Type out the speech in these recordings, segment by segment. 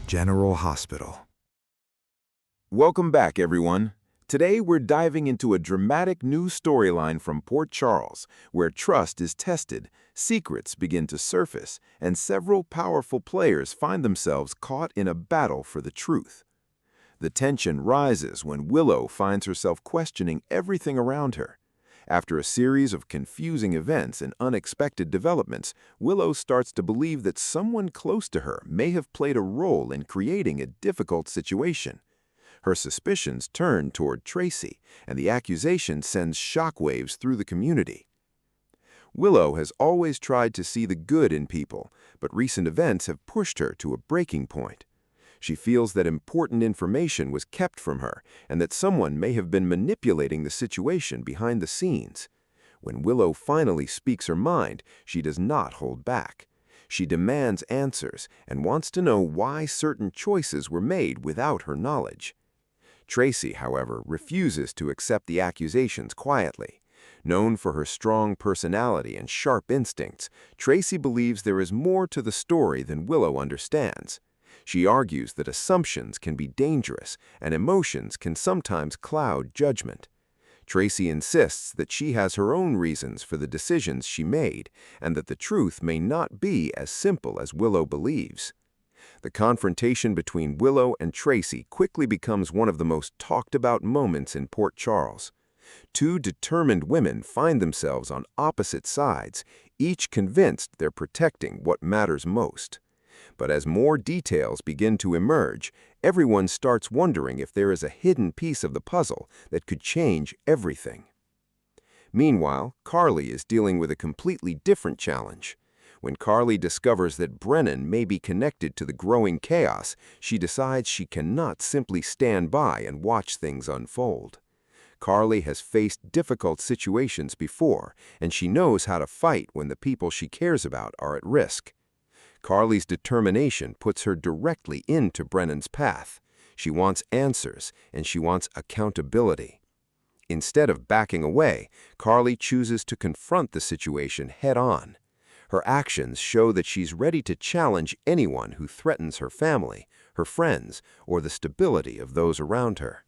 General Hospital. Welcome back, everyone. Today we're diving into a dramatic new storyline from Port Charles, where trust is tested, secrets begin to surface, and several powerful players find themselves caught in a battle for the truth. The tension rises when Willow finds herself questioning everything around her. After a series of confusing events and unexpected developments, Willow starts to believe that someone close to her may have played a role in creating a difficult situation. Her suspicions turn toward Tracy, and the accusation sends shockwaves through the community. Willow has always tried to see the good in people, but recent events have pushed her to a breaking point. She feels that important information was kept from her and that someone may have been manipulating the situation behind the scenes. When Willow finally speaks her mind, she does not hold back. She demands answers and wants to know why certain choices were made without her knowledge. Tracy, however, refuses to accept the accusations quietly. Known for her strong personality and sharp instincts, Tracy believes there is more to the story than Willow understands. She argues that assumptions can be dangerous and emotions can sometimes cloud judgment. Tracy insists that she has her own reasons for the decisions she made and that the truth may not be as simple as Willow believes. The confrontation between Willow and Tracy quickly becomes one of the most talked-about moments in Port Charles. Two determined women find themselves on opposite sides, each convinced they're protecting what matters most. But as more details begin to emerge, everyone starts wondering if there is a hidden piece of the puzzle that could change everything. Meanwhile, Carly is dealing with a completely different challenge. When Carly discovers that Brennan may be connected to the growing chaos, she decides she cannot simply stand by and watch things unfold. Carly has faced difficult situations before, and she knows how to fight when the people she cares about are at risk. Carly's determination puts her directly into Brennan's path. She wants answers, and she wants accountability. Instead of backing away, Carly chooses to confront the situation head-on. Her actions show that she's ready to challenge anyone who threatens her family, her friends, or the stability of those around her.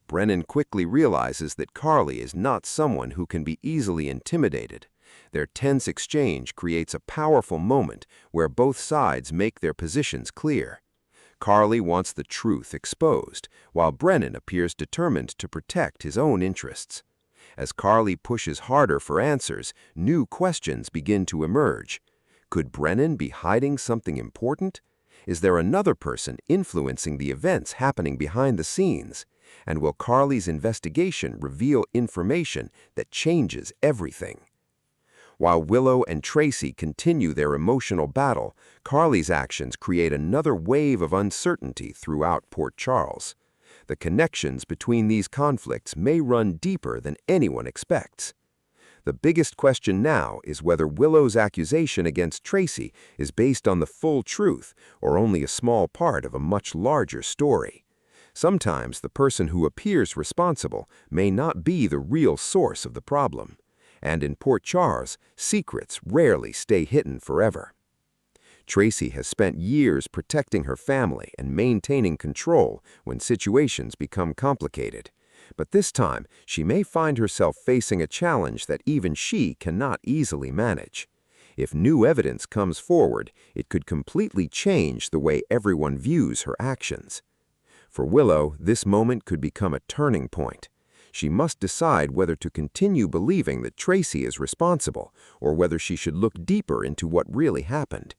Brennan quickly realizes that Carly is not someone who can be easily intimidated. Their tense exchange creates a powerful moment where both sides make their positions clear. Carly wants the truth exposed, while Brennan appears determined to protect his own interests. As Carly pushes harder for answers, new questions begin to emerge. Could Brennan be hiding something important? Is there another person influencing the events happening behind the scenes? And will Carly's investigation reveal information that changes everything? While Willow and Tracy continue their emotional battle, Carly's actions create another wave of uncertainty throughout Port Charles. The connections between these conflicts may run deeper than anyone expects. The biggest question now is whether Willow's accusation against Tracy is based on the full truth or only a small part of a much larger story. Sometimes the person who appears responsible may not be the real source of the problem. And in Port Charles, secrets rarely stay hidden forever. Tracy has spent years protecting her family and maintaining control when situations become complicated. But this time, she may find herself facing a challenge that even she cannot easily manage. If new evidence comes forward, it could completely change the way everyone views her actions. For Willow, this moment could become a turning point. She must decide whether to continue believing that Tracy is responsible or whether she should look deeper into what really happened.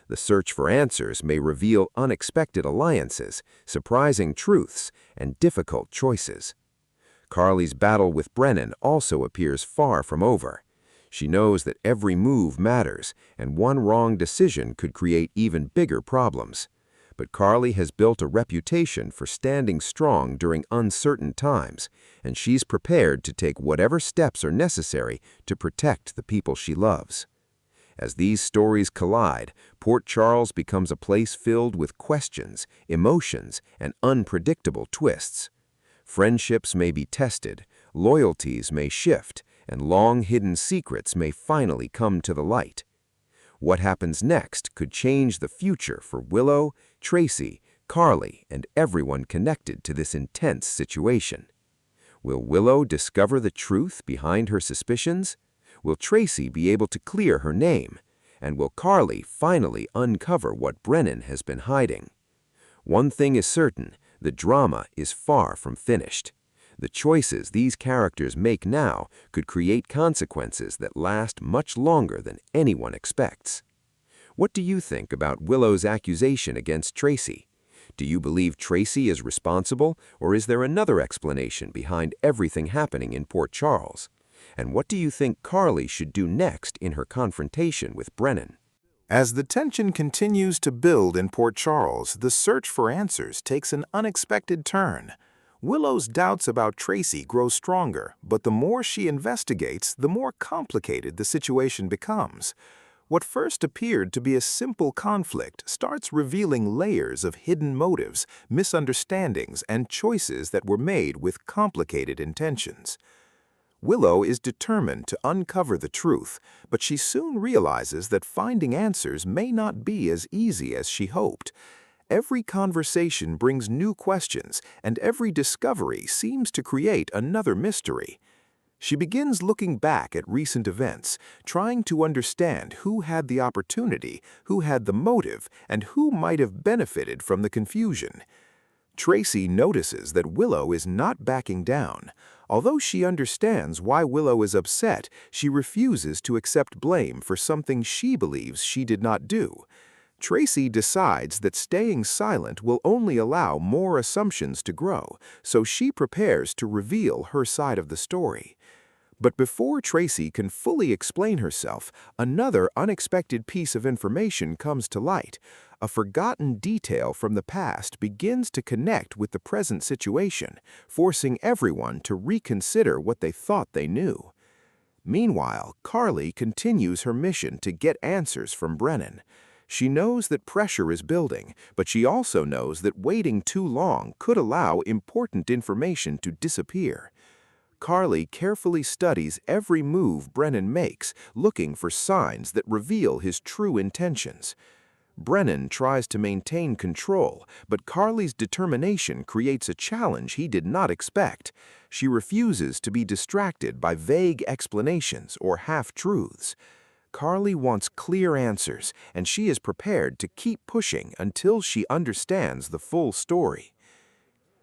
The search for answers may reveal unexpected alliances, surprising truths, and difficult choices. Carly's battle with Brennan also appears far from over. She knows that every move matters, and one wrong decision could create even bigger problems. But Carly has built a reputation for standing strong during uncertain times, and she's prepared to take whatever steps are necessary to protect the people she loves. As these stories collide, Port Charles becomes a place filled with questions, emotions, and unpredictable twists. Friendships may be tested, loyalties may shift, and long-hidden secrets may finally come to the light. What happens next could change the future for Willow, Tracy, Carly, and everyone connected to this intense situation. Will Willow discover the truth behind her suspicions? Will Tracy be able to clear her name? And will Carly finally uncover what Brennan has been hiding? One thing is certain, the drama is far from finished. The choices these characters make now could create consequences that last much longer than anyone expects. What do you think about Willow's accusation against Tracy? Do you believe Tracy is responsible, or is there another explanation behind everything happening in Port Charles? And what do you think Carly should do next in her confrontation with Brennan? As the tension continues to build in Port Charles, the search for answers takes an unexpected turn. Willow's doubts about Tracy grow stronger, but the more she investigates, the more complicated the situation becomes. What first appeared to be a simple conflict starts revealing layers of hidden motives, misunderstandings, and choices that were made with complicated intentions. Willow is determined to uncover the truth, but she soon realizes that finding answers may not be as easy as she hoped. Every conversation brings new questions, and every discovery seems to create another mystery. She begins looking back at recent events, trying to understand who had the opportunity, who had the motive, and who might have benefited from the confusion. Tracy notices that Willow is not backing down. Although she understands why Willow is upset, she refuses to accept blame for something she believes she did not do. Tracy decides that staying silent will only allow more assumptions to grow, so she prepares to reveal her side of the story. But before Tracy can fully explain herself, another unexpected piece of information comes to light. A forgotten detail from the past begins to connect with the present situation, forcing everyone to reconsider what they thought they knew. Meanwhile, Carly continues her mission to get answers from Brennan. She knows that pressure is building, but she also knows that waiting too long could allow important information to disappear. Carly carefully studies every move Brennan makes, looking for signs that reveal his true intentions. Brennan tries to maintain control, but Carly's determination creates a challenge he did not expect. She refuses to be distracted by vague explanations or half-truths. Carly wants clear answers, and she is prepared to keep pushing until she understands the full story.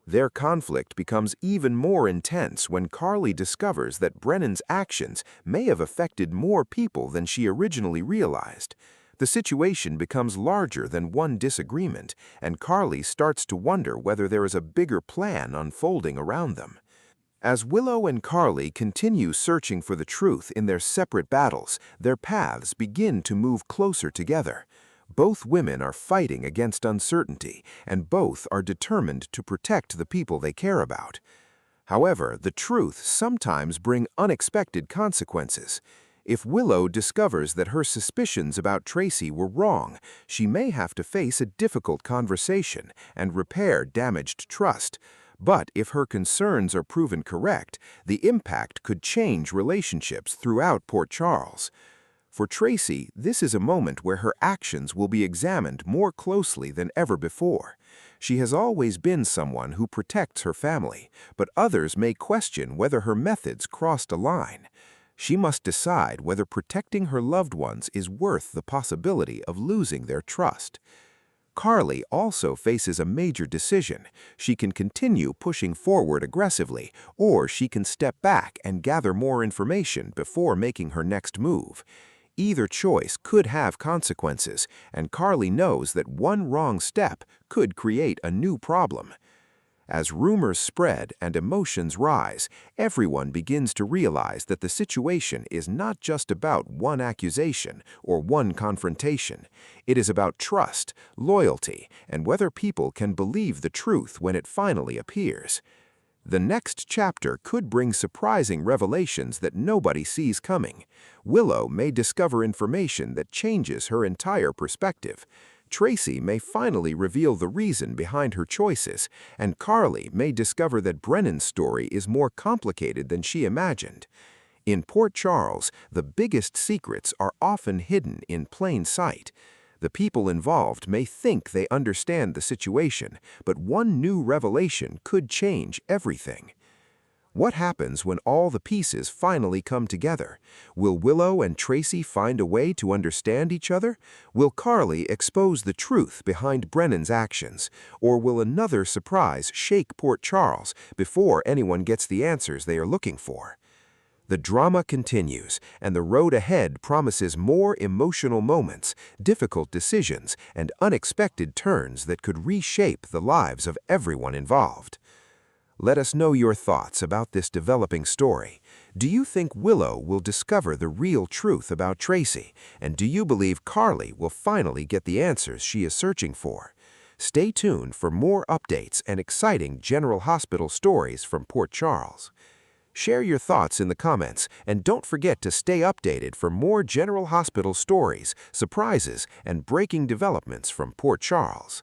Their conflict becomes even more intense when Carly discovers that Brennan's actions may have affected more people than she originally realized. The situation becomes larger than one disagreement, and Carly starts to wonder whether there is a bigger plan unfolding around them. As Willow and Carly continue searching for the truth in their separate battles, their paths begin to move closer together. Both women are fighting against uncertainty, and both are determined to protect the people they care about. However, the truth sometimes brings unexpected consequences. If Willow discovers that her suspicions about Tracy were wrong, she may have to face a difficult conversation and repair damaged trust. But if her concerns are proven correct, the impact could change relationships throughout Port Charles. For Tracy, this is a moment where her actions will be examined more closely than ever before. She has always been someone who protects her family, but others may question whether her methods crossed a line. She must decide whether protecting her loved ones is worth the possibility of losing their trust. Carly also faces a major decision. She can continue pushing forward aggressively, or she can step back and gather more information before making her next move. Either choice could have consequences, and Carly knows that one wrong step could create a new problem. As rumors spread and emotions rise, everyone begins to realize that the situation is not just about one accusation or one confrontation. It is about trust, loyalty, and whether people can believe the truth when it finally appears. The next chapter could bring surprising revelations that nobody sees coming. Willow may discover information that changes her entire perspective. Tracy may finally reveal the reason behind her choices, and Carly may discover that Brennan's story is more complicated than she imagined. In Port Charles, the biggest secrets are often hidden in plain sight. The people involved may think they understand the situation, but one new revelation could change everything. What happens when all the pieces finally come together? Will Willow and Tracy find a way to understand each other? Will Carly expose the truth behind Brennan's actions? Or will another surprise shake Port Charles before anyone gets the answers they are looking for? The drama continues, and the road ahead promises more emotional moments, difficult decisions, and unexpected turns that could reshape the lives of everyone involved. Let us know your thoughts about this developing story. Do you think Willow will discover the real truth about Tracy? And do you believe Carly will finally get the answers she is searching for? Stay tuned for more updates and exciting General Hospital stories from Port Charles. Share your thoughts in the comments, and don't forget to stay updated for more General Hospital stories, surprises, and breaking developments from Port Charles.